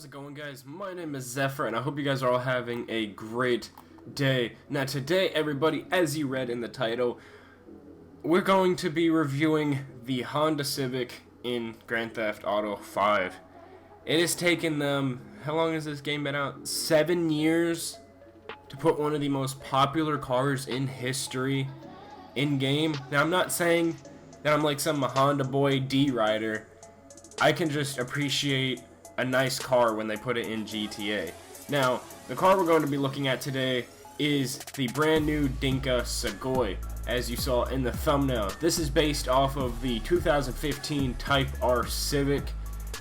How's it going, guys? My name is Zephyr, and I hope you guys are all having a great day. Now today, everybody, as you read in the title, we're going to be reviewing the Honda Civic in Grand Theft Auto 5. It has taken them, how long has this game been out? 7 years to put one of the most popular cars in history in-game. Now, I'm not saying that I'm like some Honda boy D-rider. I can just appreciate a nice car when they put it in GTA. Now, the car we're going to be looking at today is the brand new Dinka Sugoi, as you saw in the thumbnail. This is based off of the 2015 Type R Civic,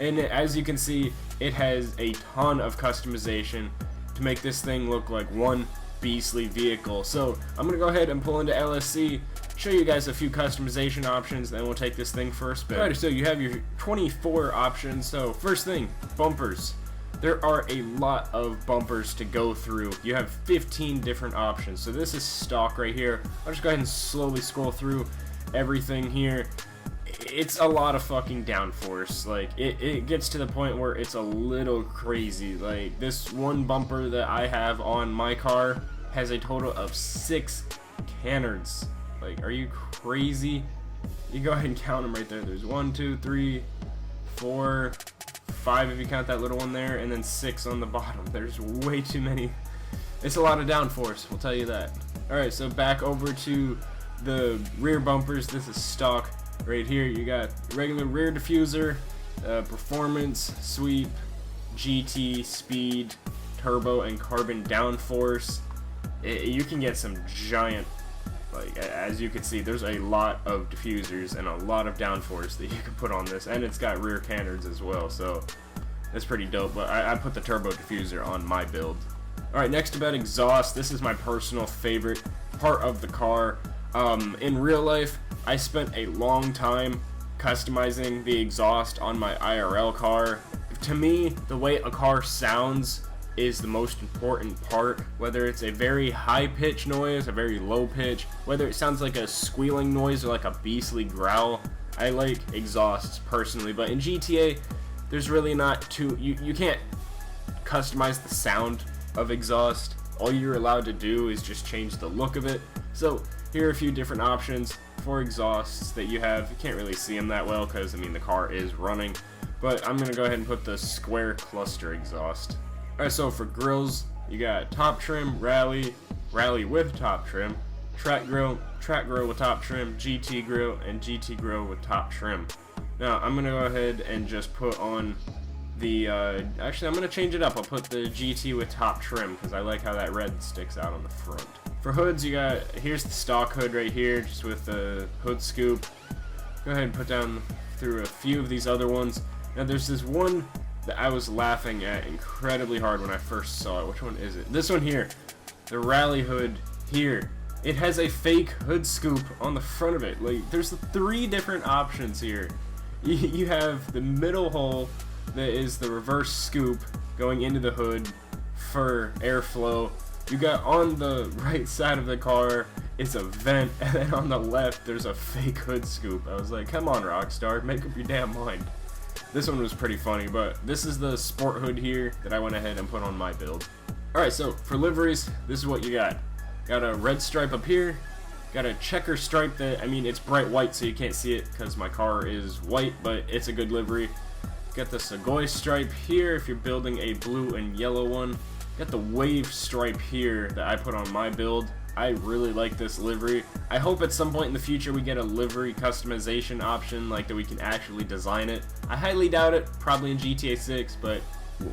and as you can see, it has a ton of customization to make this thing look like one beastly vehicle. So I'm gonna go ahead and pull into LSC, show you guys a few customization options, then we'll take this thing for a spin. Alright, so you have your 24 options. So first thing, bumpers. There are a lot of bumpers to go through. You have 15 different options. So this is stock right here. I'll just go ahead and slowly scroll through everything here. It's a lot of fucking downforce. Like, it gets to the point where it's a little crazy. Like, this one bumper that I have on my car has a total of 6 canards. Like, are you crazy? You go ahead and count them right there. There's 1, 2, 3, 4, 5 if you count that little one there, and then 6 on the bottom. There's way too many. It's a lot of downforce, we'll tell you that. Alright, so back over to the rear bumpers. This is stock. Right here you got regular rear diffuser, performance, sweep, GT, speed, turbo, and carbon downforce. You can get some giant, like, as you can see, there's a lot of diffusers and a lot of downforce that you can put on this, and it's got rear canards as well, so that's pretty dope. But I put the turbo diffuser on my build. Alright, next about exhaust. This is my personal favorite part of the car. In real life, I spent a long time customizing the exhaust on my IRL car. To me, the way a car sounds is the most important part. Whether it's a very high pitch noise, a very low pitch, whether it sounds like a squealing noise or like a beastly growl. I like exhausts personally, but in GTA, there's really not too, you can't customize the sound of exhaust. All you're allowed to do is just change the look of it. So here are a few different options for exhausts that you have. You can't really see them that well because, I mean, the car is running, but I'm gonna go ahead and put the square cluster exhaust. Alright, so for grills, you got top trim, rally with top trim, track grill with top trim, GT grill, and GT grill with top trim. Now I'm gonna go ahead and just put on the actually I'm gonna change it up. I'll put the GT with top trim because I like how that red sticks out on the front. For hoods, you got, here's the stock hood right here, just with the hood scoop. Go ahead and put down through a few of these other ones. Now there's this one that I was laughing at incredibly hard when I first saw it. Which one is it? This one here, the rally hood here. It has a fake hood scoop on the front of it. Like, there's 3 different options here. You have the middle hole that is the reverse scoop going into the hood for airflow. You got on the right side of the car is a vent, and then on the left there's a fake hood scoop. I was like, come on, Rockstar, make up your damn mind. This one was pretty funny, but this is the sport hood here that I went ahead and put on my build. Alright, so for liveries, this is what you got. Got a red stripe up here, got a checker stripe that, I mean, it's bright white so you can't see it because my car is white, but it's a good livery. Got the Sugoi stripe here if you're building a blue and yellow one. Got the wave stripe here that I put on my build. I really like this livery. I hope at some point in the future we get a livery customization option, like that we can actually design it. I highly doubt it, probably in GTA 6, but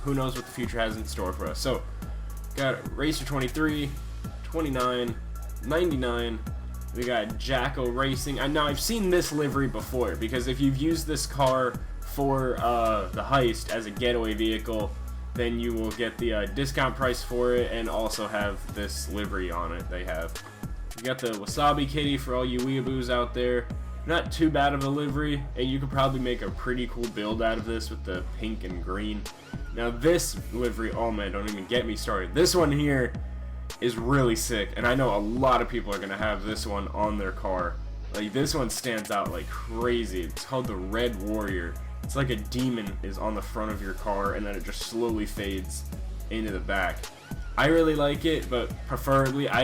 who knows what the future has in store for us. So, got Racer 23, 29, 99, we got Jacko Racing. Now, I've seen this livery before, because if you've used this car for the heist as a getaway vehicle, then you will get the discount price for it and also have this livery on it they have. You got the Wasabi Kitty for all you weeaboos out there. Not too bad of a livery, and you could probably make a pretty cool build out of this with the pink and green. Now this livery, oh man, don't even get me started. This one here is really sick, and I know a lot of people are going to have this one on their car. Like, this one stands out like crazy. It's called the Red Warrior. It's like a demon is on the front of your car, and then it just slowly fades into the back. I really like it, but preferably I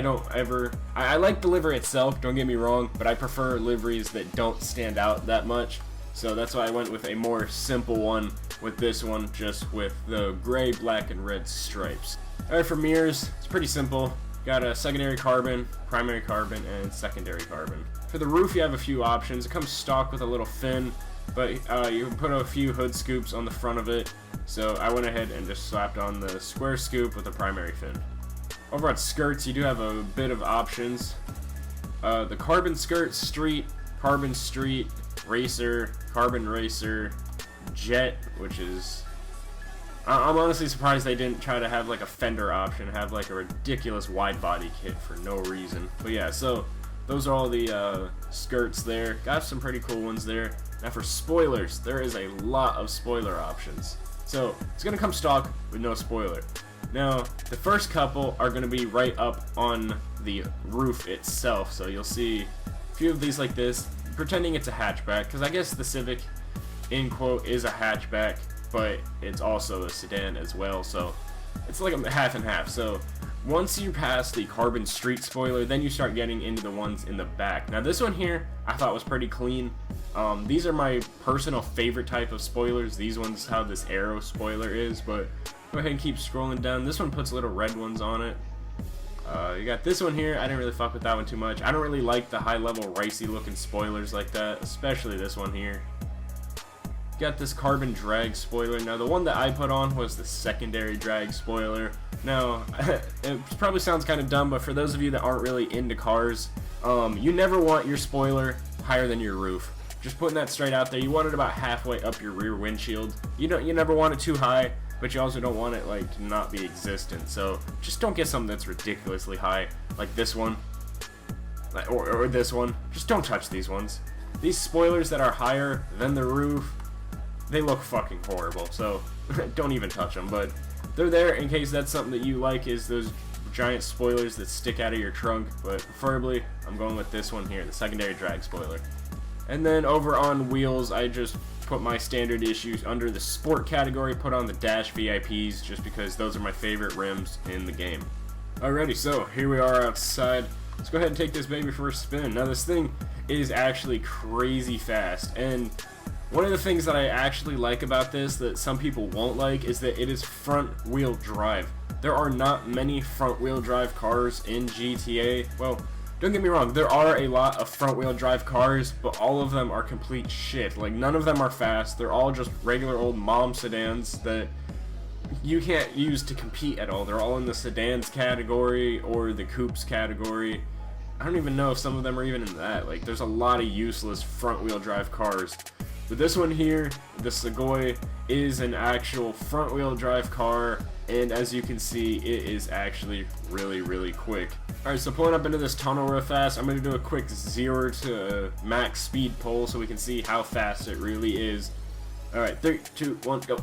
like the livery itself, don't get me wrong, but I prefer liveries that don't stand out that much. So that's why I went with a more simple one with this one, just with the gray, black, and red stripes. Alright, for mirrors, it's pretty simple. Got a secondary carbon, primary carbon, and secondary carbon. For the roof, you have a few options. It comes stock with a little fin, but you can put a few hood scoops on the front of it. So I went ahead and just slapped on the square scoop with a primary fin. Over on skirts, you do have a bit of options. The carbon skirt, street, carbon street, racer, carbon racer, jet, which is... I'm honestly surprised they didn't try to have like a fender option, have like a ridiculous wide body kit for no reason. But yeah, so those are all the skirts there. Got some pretty cool ones there. Now for spoilers, there is a lot of spoiler options. So it's going to come stock with no spoiler. Now, the first couple are going to be right up on the roof itself. So you'll see a few of these like this, pretending it's a hatchback, because I guess the Civic, in quote, is a hatchback, but it's also a sedan as well, so it's like a half and half. So once you pass the carbon street spoiler, then you start getting into the ones in the back. Now this one here I thought was pretty clean. These are my personal favorite type of spoilers. These ones how this arrow spoiler is, but go ahead and keep scrolling down. This one puts little red ones on it. You got this one here. I didn't really fuck with that one too much. I don't really like the high level ricey looking spoilers like that, especially this one here. Got this carbon drag spoiler. Now the one that I put on was the secondary drag spoiler. Now it probably sounds kind of dumb, but for those of you that aren't really into cars, you never want your spoiler higher than your roof. Just putting that straight out there. You want it about halfway up your rear windshield. You never want it too high, but you also don't want it like to not be existent. So just don't get something that's ridiculously high like this one, or this one. Just don't touch these ones. These spoilers that are higher than the roof, they look fucking horrible, so don't even touch them. But they're there in case that's something that you like, is those giant spoilers that stick out of your trunk. But preferably, I'm going with this one here, the secondary drag spoiler. And then over on wheels, I just put my standard issues under the sport category, put on the Dash VIPs, just because those are my favorite rims in the game. Alrighty, so here we are outside. Let's go ahead and take this baby for a spin. Now this thing is actually crazy fast, and one of the things that I actually like about this that some people won't like is that it is front wheel drive. There are not many front wheel drive cars in GTA. Well, don't get me wrong, there are a lot of front wheel drive cars, but all of them are complete shit. Like, none of them are fast. They're all just regular old mom sedans that you can't use to compete at all. They're all in the sedans category or the coupes category. I don't even know if some of them are even in that. Like, there's a lot of useless front wheel drive cars. But this one here, the Sugoi, is an actual front wheel drive car, and as you can see, it is actually really, really quick. Alright, so pulling up into this tunnel real fast, I'm going to do a quick 0 to max speed pull so we can see how fast it really is. Alright, 3, 2, 1, go.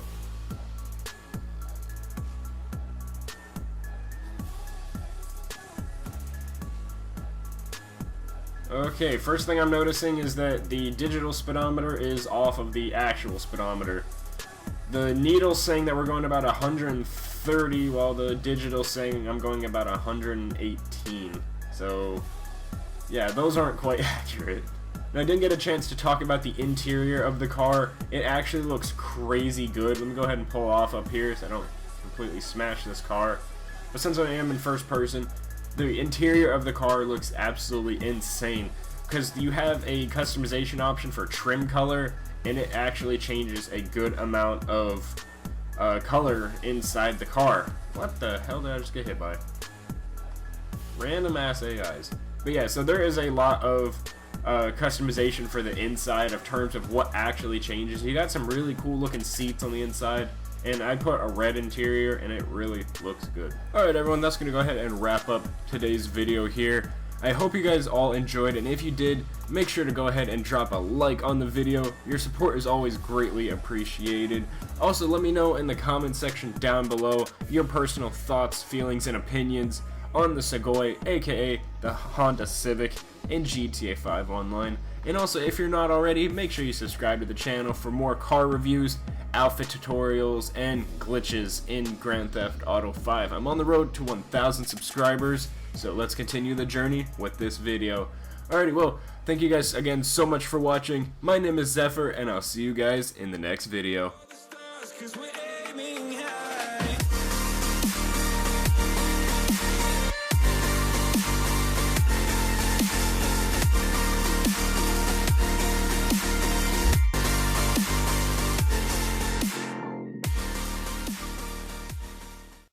Okay, first thing I'm noticing is that the digital speedometer is off of the actual speedometer. The needle's saying that we're going about 130, while the digital's saying I'm going about 118. So, yeah, those aren't quite accurate. Now, I didn't get a chance to talk about the interior of the car. It actually looks crazy good. Let me go ahead and pull off up here so I don't completely smash this car. But since I am in first person, the interior of the car looks absolutely insane, because you have a customization option for trim color, and it actually changes a good amount of color inside the car. What the hell did I just get hit by? Random ass AIs. But yeah, so there is a lot of customization for the inside of terms of what actually changes. You got some really cool looking seats on the inside, and I put a red interior, and it really looks good. Alright everyone, that's going to go ahead and wrap up today's video here. I hope you guys all enjoyed, and if you did, make sure to go ahead and drop a like on the video. Your support is always greatly appreciated. Also, let me know in the comment section down below your personal thoughts, feelings, and opinions on the Sugoi, aka the Honda Civic, in GTA 5 Online. And also, if you're not already, make sure you subscribe to the channel for more car reviews, outfit tutorials, and glitches in Grand Theft Auto 5. I'm on the road to 1,000 subscribers, so let's continue the journey with this video. Alrighty, well, thank you guys again so much for watching. My name is Zephyr, and I'll see you guys in the next video.